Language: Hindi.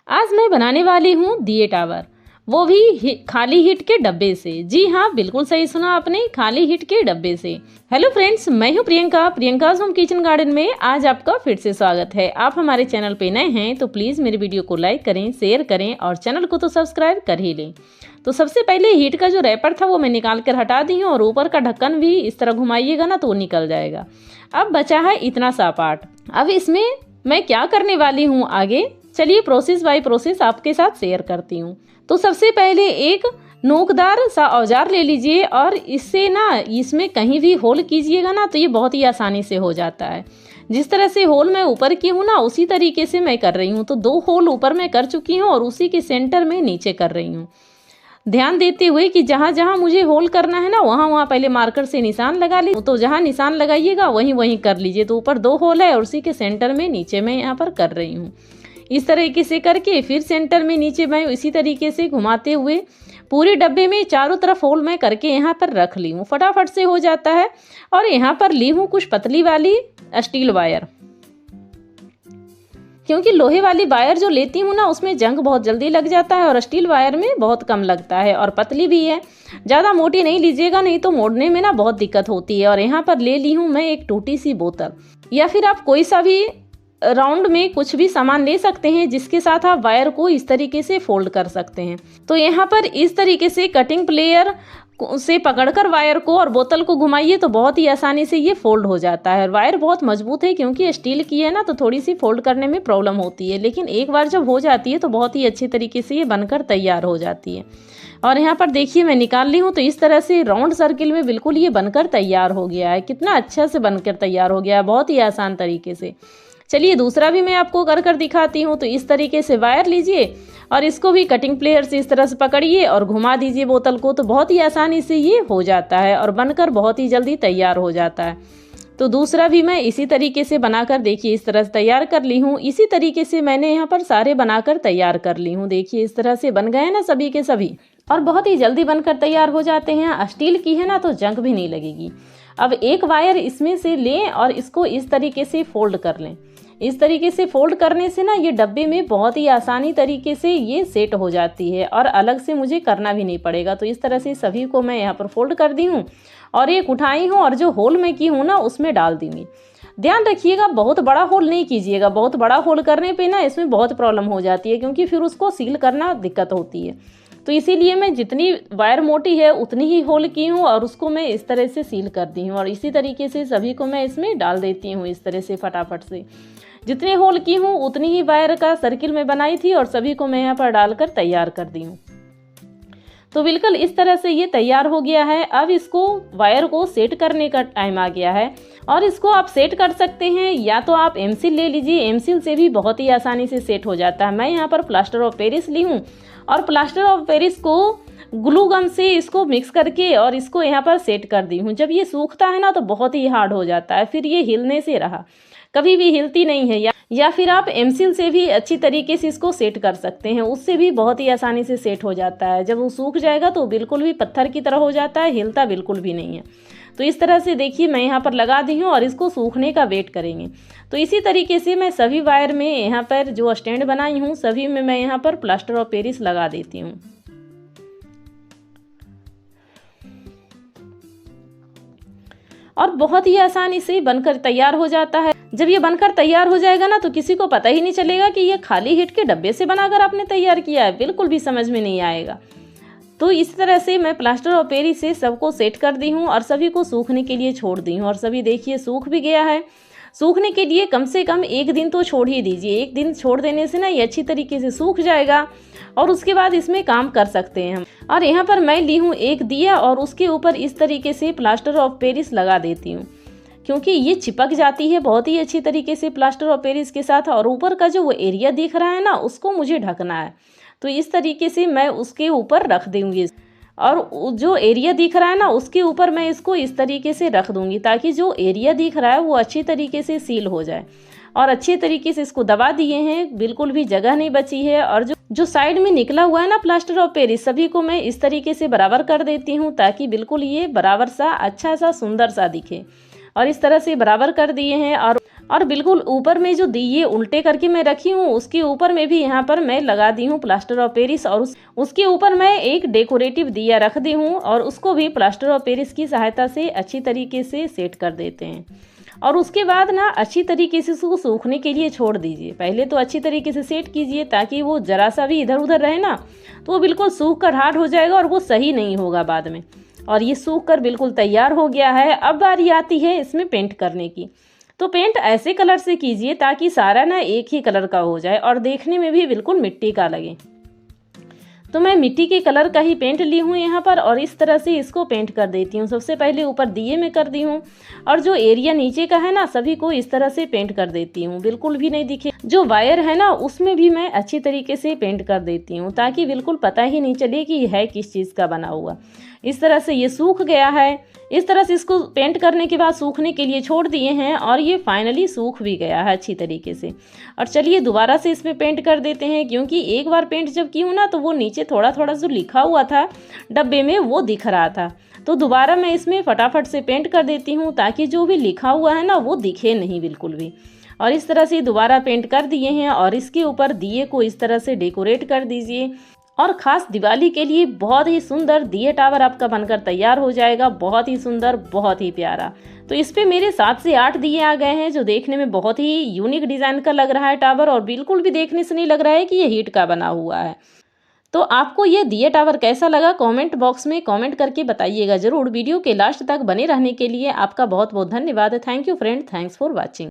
आज मैं बनाने वाली हूँ दिए टावर, वो भी खाली हिट के डब्बे से। जी हाँ, बिल्कुल सही सुना आपने, खाली हिट के डब्बे से। हेलो फ्रेंड्स, मैं हूँ प्रियंकाज़ होम किचन गार्डन में आज आपका फिर से स्वागत है। आप हमारे चैनल पे नए हैं तो प्लीज़ मेरे वीडियो को लाइक करें, शेयर करें और चैनल को तो सब्सक्राइब कर ही लें। तो सबसे पहले हीट का जो रैपर था वो मैं निकाल कर हटा दी हूँ और ऊपर का ढक्कन भी इस तरह घुमाइएगा ना तो वो निकल जाएगा। अब बचा है इतना सा पार्ट। अब इसमें मैं क्या करने वाली हूँ आगे, चलिए प्रोसेस बाय प्रोसेस आपके साथ शेयर करती हूँ। तो सबसे पहले एक नोकदार सा औजार ले लीजिए और इससे ना इसमें कहीं भी होल कीजिएगा ना तो ये बहुत ही आसानी से हो जाता है। जिस तरह से होल मैं ऊपर की हूँ ना उसी तरीके से मैं कर रही हूँ। तो 2 होल ऊपर मैं कर चुकी हूँ और उसी के सेंटर में नीचे कर रही हूँ। ध्यान देते हुए कि जहाँ जहाँ मुझे होल करना है ना वहाँ पहले मार्कर से निशान लगा ली। तो जहाँ निशान लगाइएगा वहीं कर लीजिए। तो ऊपर 2 होल है और उसी के सेंटर में नीचे मैं यहाँ पर कर रही हूँ। इस तरीके से करके फिर सेंटर में नीचे मैं इसी तरीके से घुमाते हुए पूरे डब्बे में चारों तरफ होल मैं करके यहाँ पर रख ली हूँ। फटाफट से हो जाता है। और यहाँ पर ली हूँ कुछ पतली वाली स्टील वायर, क्योंकि लोहे वाली वायर जो लेती हूँ ना उसमें जंग बहुत जल्दी लग जाता है और स्टील वायर में बहुत कम लगता है और पतली भी है। ज़्यादा मोटी नहीं लीजिएगा, नहीं तो मोड़ने में ना बहुत दिक्कत होती है। और यहाँ पर ले ली हूँ मैं एक टूटी सी बोतल, या फिर आप कोई सा भी राउंड में कुछ भी सामान ले सकते हैं जिसके साथ आप वायर को इस तरीके से फोल्ड कर सकते हैं। तो यहाँ पर इस तरीके से कटिंग प्लेयर से पकड़कर वायर को और बोतल को घुमाइए तो बहुत ही आसानी से ये फोल्ड हो जाता है। वायर बहुत मजबूत है क्योंकि स्टील की है ना, तो थोड़ी सी फोल्ड करने में प्रॉब्लम होती है, लेकिन एक बार जब हो जाती है तो बहुत ही अच्छे तरीके से ये बनकर तैयार हो जाती है। और यहाँ पर देखिए मैं निकाल ली हूँ तो इस तरह से राउंड सर्किल में बिल्कुल ये बनकर तैयार हो गया है। कितना अच्छा से बनकर तैयार हो गया है, बहुत ही आसान तरीके से। चलिए दूसरा भी मैं आपको कर दिखाती हूँ। तो इस तरीके से वायर लीजिए और इसको भी कटिंग प्लेयर से इस तरह से पकड़िए और घुमा दीजिए बोतल को, तो बहुत ही आसानी से ये हो जाता है और बनकर बहुत ही जल्दी तैयार हो जाता है। तो दूसरा भी मैं इसी तरीके से बनाकर देखिए इस तरह से तैयार कर ली हूँ। इसी तरीके से मैंने यहाँ पर सारे बनाकर तैयार कर ली हूँ। देखिए इस तरह से बन गए ना सभी के सभी, और बहुत ही जल्दी बनकर तैयार हो जाते हैं। स्टील की है ना तो जंग भी नहीं लगेगी। अब एक वायर इसमें से लें और इसको इस तरीके से फोल्ड कर लें। इस तरीके से फोल्ड करने से ना ये डब्बे में बहुत ही आसानी तरीके से ये सेट हो जाती है और अलग से मुझे करना भी नहीं पड़ेगा। तो इस तरह से सभी को मैं यहाँ पर फोल्ड कर दी हूँ और एक उठाई हूँ और जो होल मैं की हूँ ना उसमें डाल दूँगी। ध्यान रखिएगा बहुत बड़ा होल नहीं कीजिएगा, बहुत बड़ा होल करने पे ना इसमें बहुत प्रॉब्लम हो जाती है क्योंकि फिर उसको सील करना दिक्कत होती है। तो इसीलिए मैं जितनी वायर मोटी है उतनी ही होल की हूँ और उसको मैं इस तरह से सील कर दी हूँ। और इसी तरीके से सभी को मैं इसमें डाल देती हूँ इस तरह से फटाफट से। जितने होल की हूँ उतनी ही वायर का सर्किल में बनाई थी और सभी को मैं यहाँ पर डालकर तैयार कर दी हूँ। तो बिल्कुल इस तरह से ये तैयार हो गया है। अब इसको वायर को सेट करने का टाइम आ गया है और इसको आप सेट कर सकते हैं या तो आप एमसील ले लीजिए। एमसील से भी बहुत ही आसानी से सेट हो जाता है। मैं यहाँ पर प्लास्टर ऑफ पेरिस ली हूँ और प्लास्टर ऑफ पेरिस को ग्लू गन से इसको मिक्स करके और इसको यहाँ पर सेट कर दी हूँ। जब ये सूखता है ना तो बहुत ही हार्ड हो जाता है, फिर ये हिलने से रहा, कभी भी हिलती नहीं है। या फिर आप एमसील से भी अच्छी तरीके से इसको सेट कर सकते हैं, उससे भी बहुत ही आसानी से सेट हो जाता है। जब वो सूख जाएगा तो बिल्कुल भी पत्थर की तरह हो जाता है, हिलता बिल्कुल भी नहीं है। तो इस तरह से देखिए मैं यहाँ पर लगा दी हूँ और इसको सूखने का वेट करेंगे। तो इसी तरीके से मैं सभी वायर में यहाँ पर जो स्टैंड बनाई हूँ सभी में मैं यहाँ पर प्लास्टर ऑफ पेरिस लगा देती हूँ। और बहुत ही आसानी से बनकर तैयार हो जाता है। जब ये बनकर तैयार हो जाएगा ना तो किसी को पता ही नहीं चलेगा कि ये खाली हिट के डब्बे से बनाकर आपने तैयार किया है, बिल्कुल भी समझ में नहीं आएगा। तो इस तरह से मैं प्लास्टर ऑफ पेरिस से सबको सेट कर दी हूँ और सभी को सूखने के लिए छोड़ दी हूँ। और सभी देखिए सूख भी गया है। सूखने के लिए कम से कम 1 दिन तो छोड़ ही दीजिए। 1 दिन छोड़ देने से ना ये अच्छी तरीके से सूख जाएगा और उसके बाद इसमें काम कर सकते हैं हम। और यहाँ पर मैं ली हूँ एक दिया और उसके ऊपर इस तरीके से प्लास्टर ऑफ पेरिस लगा देती हूँ क्योंकि ये चिपक जाती है बहुत ही अच्छी तरीके से प्लास्टर ऑफ पेरिस के साथ। और ऊपर का जो वो एरिया दिख रहा है ना उसको मुझे ढकना है, तो इस तरीके से मैं उसके ऊपर रख दूँगी। और जो एरिया दिख रहा है ना उसके ऊपर मैं इसको इस तरीके से रख दूँगी ताकि जो एरिया दिख रहा है वो अच्छी तरीके से सील हो जाए। और अच्छे तरीके से इसको दबा दिए हैं, बिल्कुल भी जगह नहीं बची है। और जो साइड में निकला हुआ है ना प्लास्टर ऑफ पेरिस सभी को मैं इस तरीके से बराबर कर देती हूँ ताकि बिल्कुल ये बराबर सा अच्छा सा सुंदर सा दिखे। और इस तरह से बराबर कर दिए हैं। और और बिल्कुल ऊपर में जो दिए उल्टे करके मैं रखी हूँ उसके ऊपर में भी यहाँ पर मैं लगा दी हूँ प्लास्टर ऑफ पेरिस, और उसके ऊपर मैं एक डेकोरेटिव दिया रख दी हूँ और उसको भी प्लास्टर ऑफ पेरिस की सहायता से अच्छी तरीके से सेट कर देते हैं। और उसके बाद ना अच्छी तरीके से उसको सूखने के लिए छोड़ दीजिए। पहले तो अच्छी तरीके से सेट कीजिए ताकि वो ज़रा सा भी इधर उधर रहे ना तो वो बिल्कुल सूख कर हार्ड हो जाएगा और वो सही नहीं होगा बाद में। और ये सूख कर बिल्कुल तैयार हो गया है। अब बारी आती है इसमें पेंट करने की। तो पेंट ऐसे कलर से कीजिए ताकि सारा ना एक ही कलर का हो जाए और देखने में भी बिल्कुल मिट्टी का लगे। तो मैं मिट्टी के कलर का ही पेंट ली हूँ यहाँ पर और इस तरह से इसको पेंट कर देती हूँ। सबसे पहले ऊपर दिए में कर दी हूँ और जो एरिया नीचे का है ना सभी को इस तरह से पेंट कर देती हूँ, बिल्कुल भी नहीं दिखे। जो वायर है ना उसमें भी मैं अच्छी तरीके से पेंट कर देती हूँ ताकि बिल्कुल पता ही नहीं चले कि है किस चीज़ का बना हुआ। इस तरह से ये सूख गया है। इस तरह से इसको पेंट करने के बाद सूखने के लिए छोड़ दिए हैं और ये फाइनली सूख भी गया है अच्छी तरीके से। और चलिए दोबारा से इसमें पेंट कर देते हैं, क्योंकि एक बार पेंट जब की हूँ ना तो वो नीचे थोड़ा थोड़ा जो लिखा हुआ था डब्बे में वो दिख रहा था। तो दोबारा मैं इसमें फटाफट से पेंट कर देती हूँ ताकि जो भी लिखा हुआ है ना वो दिखे नहीं बिल्कुल भी। और इस तरह से दोबारा पेंट कर दिए हैं और इसके ऊपर दिए को इस तरह से डेकोरेट कर दीजिए। और ख़ास दिवाली के लिए बहुत ही सुंदर दिए टावर आपका बनकर तैयार हो जाएगा, बहुत ही सुंदर, बहुत ही प्यारा। तो इस पे मेरे 7 से 8 दिए आ गए हैं जो देखने में बहुत ही यूनिक डिज़ाइन का लग रहा है टावर, और बिल्कुल भी देखने से नहीं लग रहा है कि ये हीट का बना हुआ है। तो आपको ये दिए टावर कैसा लगा कमेंट बॉक्स में कमेंट करके बताइएगा ज़रूर। वीडियो के लास्ट तक बने रहने के लिए आपका बहुत बहुत धन्यवाद। Thank you friend, thanks for watching.